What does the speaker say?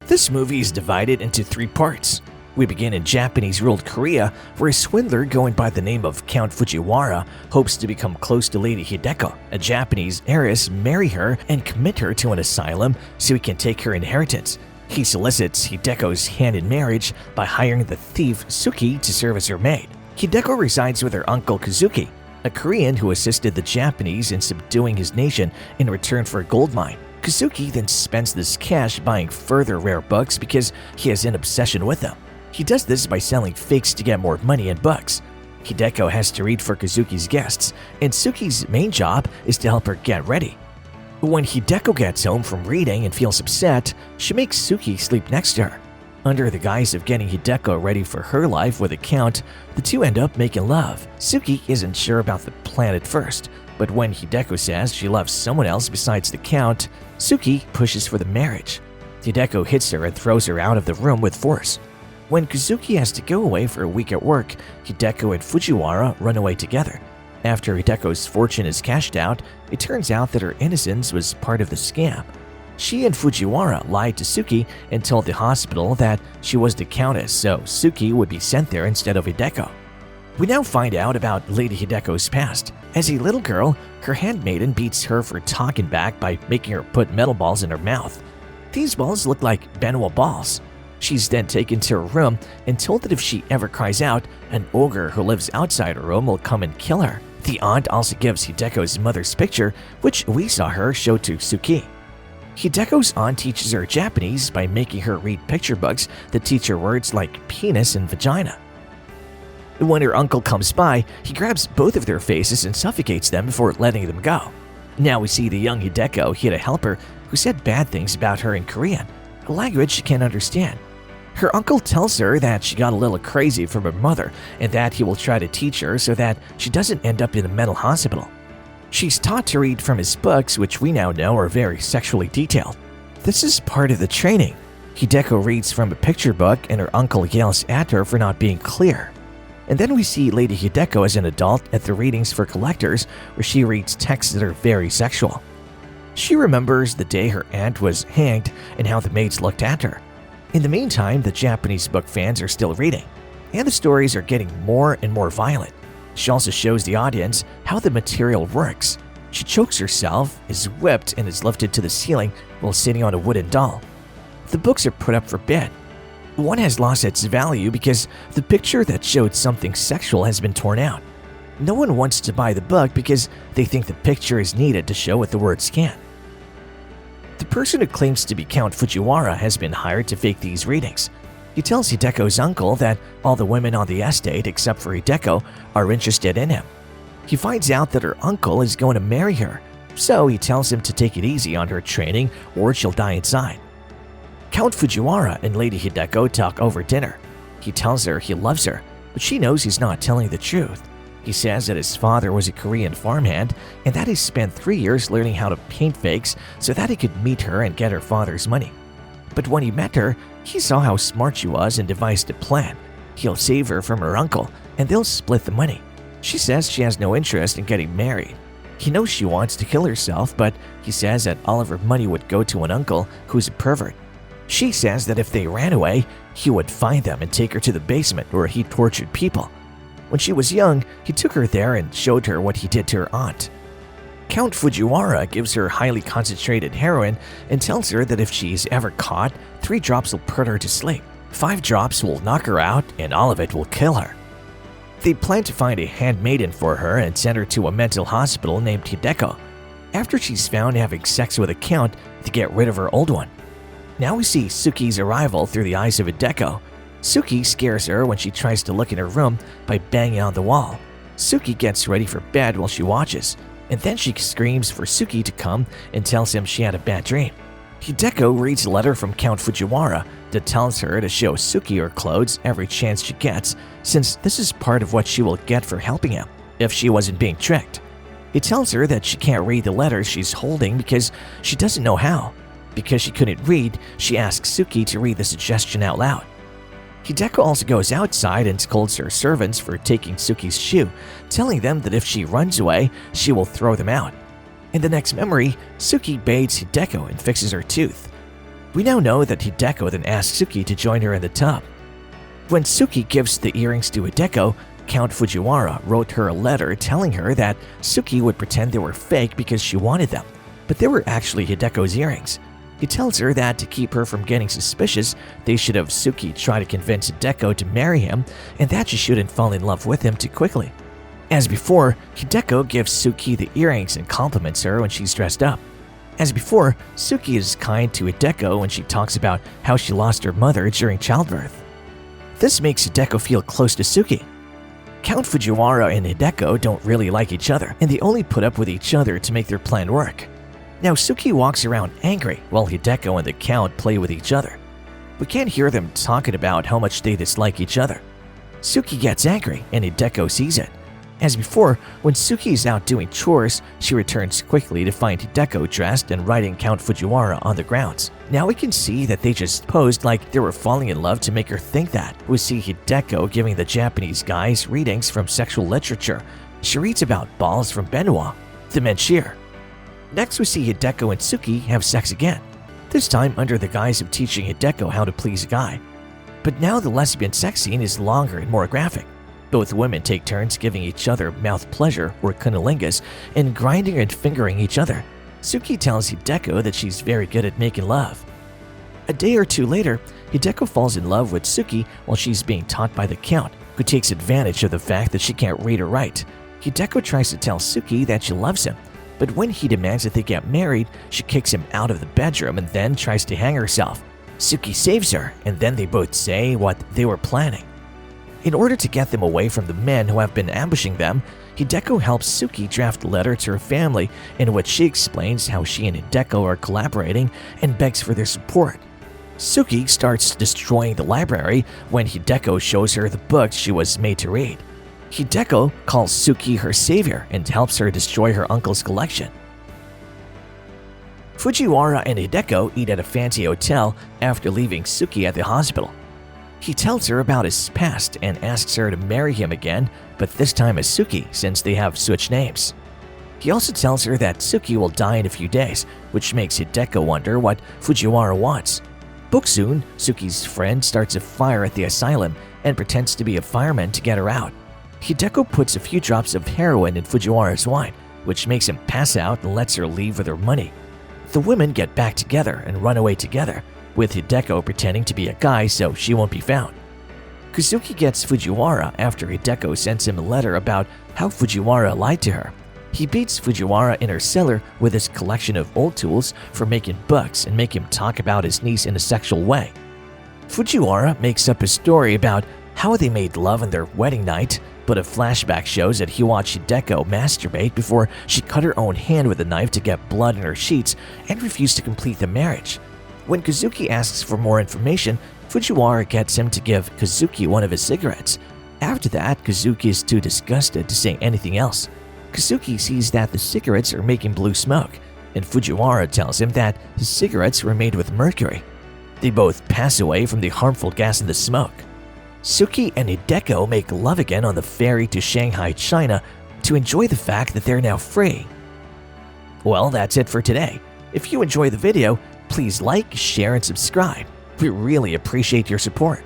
This movie is divided into 3 parts. We begin in Japanese-ruled Korea, where a swindler going by the name of Count Fujiwara hopes to become close to Lady Hideko, a Japanese heiress, marry her and commit her to an asylum so he can take her inheritance. He solicits Hideko's hand in marriage by hiring the thief Suki to serve as her maid. Hideko resides with her uncle Kazuki, a Korean who assisted the Japanese in subduing his nation in return for a gold mine. Kazuki then spends this cash buying further rare books because he has an obsession with them. He does this by selling fakes to get more money and books. Hideko has to read for Kazuki's guests, and Suki's main job is to help her get ready. When Hideko gets home from reading and feels upset, she makes Suki sleep next to her. Under the guise of getting Hideko ready for her life with a count, the two end up making love. Suki isn't sure about the plan at first, but when Hideko says she loves someone else besides the count, Suki pushes for the marriage. Hideko hits her and throws her out of the room with force. When Kazuki has to go away for a week at work, Hideko and Fujiwara run away together. After Hideko's fortune is cashed out, it turns out that her innocence was part of the scam. She and Fujiwara lied to Suki and told the hospital that she was the countess, so Suki would be sent there instead of Hideko. We now find out about Lady Hideko's past. As a little girl, her handmaiden beats her for talking back by making her put metal balls in her mouth. These balls look like Benoit balls. She's then taken to her room and told that if she ever cries out, an ogre who lives outside her room will come and kill her. The aunt also gives Hideko's mother's picture, which we saw her show to Suki. Hideko's aunt teaches her Japanese by making her read picture books that teach her words like penis and vagina. When her uncle comes by, he grabs both of their faces and suffocates them before letting them go. Now we see the young Hideko hit a helper who said bad things about her in Korean, a language she can't understand. Her uncle tells her that she got a little crazy from her mother and that he will try to teach her so that she doesn't end up in a mental hospital. She's taught to read from his books, which we now know are very sexually detailed. This is part of the training. Hideko reads from a picture book and her uncle yells at her for not being clear. And then we see Lady Hideko as an adult at the readings for collectors where she reads texts that are very sexual. She remembers the day her aunt was hanged and how the maids looked at her. In the meantime, the Japanese book fans are still reading, and the stories are getting more and more violent. She also shows the audience how the material works. She chokes herself, is whipped, and is lifted to the ceiling while sitting on a wooden doll. The books are put up for bid. One has lost its value because the picture that showed something sexual has been torn out. No one wants to buy the book because they think the picture is needed to show what the words can. The person who claims to be Count Fujiwara has been hired to fake these readings. He tells Hideko's uncle that all the women on the estate except for Hideko are interested in him. He finds out that her uncle is going to marry her, so he tells him to take it easy on her training or she'll die inside. Count Fujiwara and Lady Hideko talk over dinner. He tells her he loves her, but she knows he's not telling the truth. He says that his father was a Korean farmhand and that he spent 3 years learning how to paint fakes so that he could meet her and get her father's money. But when he met her, he saw how smart she was and devised a plan. He'll save her from her uncle and they'll split the money. She says she has no interest in getting married. He knows she wants to kill herself, but he says that all of her money would go to an uncle who's a pervert. She says that if they ran away, he would find them and take her to the basement where he tortured people. When she was young, he took her there and showed her what he did to her aunt. Count Fujiwara gives her highly concentrated heroin and tells her that if she's ever caught, 3 drops will put her to sleep, 5 drops will knock her out, and all of it will kill her. They plan to find a handmaiden for her and send her to a mental hospital named Hideko, after she's found having sex with a count to get rid of her old one. Now we see Suki's arrival through the eyes of Hideko. Suki scares her when she tries to look in her room by banging on the wall. Suki gets ready for bed while she watches, and then she screams for Suki to come and tells him she had a bad dream. Hideko reads a letter from Count Fujiwara that tells her to show Suki her clothes every chance she gets, since this is part of what she will get for helping him if she wasn't being tricked. He tells her that she can't read the letters she's holding because she doesn't know how. Because she couldn't read, she asks Suki to read the suggestion out loud. Hideko also goes outside and scolds her servants for taking Suki's shoe, telling them that if she runs away, she will throw them out. In the next memory, Suki bathes Hideko and fixes her tooth. We now know that Hideko then asks Suki to join her in the tub. When Suki gives the earrings to Hideko, Count Fujiwara wrote her a letter telling her that Suki would pretend they were fake because she wanted them, but they were actually Hideko's earrings. He tells her that to keep her from getting suspicious, they should have Suki try to convince Hideko to marry him and that she shouldn't fall in love with him too quickly. As before, Hideko gives Suki the earrings and compliments her when she's dressed up. As before, Suki is kind to Hideko when she talks about how she lost her mother during childbirth. This makes Hideko feel close to Suki. Count Fujiwara and Hideko don't really like each other, and they only put up with each other to make their plan work. Now Suki walks around angry while Hideko and the Count play with each other. We can't hear them talking about how much they dislike each other. Suki gets angry and Hideko sees it. As before, when Suki is out doing chores, she returns quickly to find Hideko dressed and riding Count Fujiwara on the grounds. Now we can see that they just posed like they were falling in love to make her think that. We see Hideko giving the Japanese guys readings from sexual literature. She reads about balls from Benoit, the Menshir. Next we see Hideko and Suki have sex again, this time under the guise of teaching Hideko how to please a guy. But now the lesbian sex scene is longer and more graphic. Both women take turns giving each other mouth pleasure or cunnilingus and grinding and fingering each other. Suki tells Hideko that she's very good at making love. A day or two later, Hideko falls in love with Suki while she's being taught by the Count, who takes advantage of the fact that she can't read or write. Hideko tries to tell Suki that she loves him, but when he demands that they get married, she kicks him out of the bedroom and then tries to hang herself. Suki saves her, and then they both say what they were planning. In order to get them away from the men who have been ambushing them, Hideko helps Suki draft a letter to her family in which she explains how she and Hideko are collaborating and begs for their support. Suki starts destroying the library when Hideko shows her the books she was made to read. Hideko calls Suki her savior and helps her destroy her uncle's collection. Fujiwara and Hideko eat at a fancy hotel after leaving Suki at the hospital. He tells her about his past and asks her to marry him again, but this time as Suki since they have switched names. He also tells her that Suki will die in a few days, which makes Hideko wonder what Fujiwara wants. Soon, Suki's friend starts a fire at the asylum and pretends to be a fireman to get her out. Hideko puts a few drops of heroin in Fujiwara's wine, which makes him pass out and lets her leave with her money. The women get back together and run away together, with Hideko pretending to be a guy so she won't be found. Kazuki gets Fujiwara after Hideko sends him a letter about how Fujiwara lied to her. He beats Fujiwara in her cellar with his collection of old tools for making books and make him talk about his niece in a sexual way. Fujiwara makes up a story about how they made love on their wedding night, but a flashback shows that he watched Hideko masturbate before she cut her own hand with a knife to get blood in her sheets and refused to complete the marriage. When Kazuki asks for more information, Fujiwara gets him to give Kazuki one of his cigarettes. After that, Kazuki is too disgusted to say anything else. Kazuki sees that the cigarettes are making blue smoke, and Fujiwara tells him that his cigarettes were made with mercury. They both pass away from the harmful gas in the smoke. Suki and Hideko make love again on the ferry to Shanghai, China, to enjoy the fact that they're now free. Well, that's it for today. If you enjoy the video, please like, share, and subscribe. We really appreciate your support.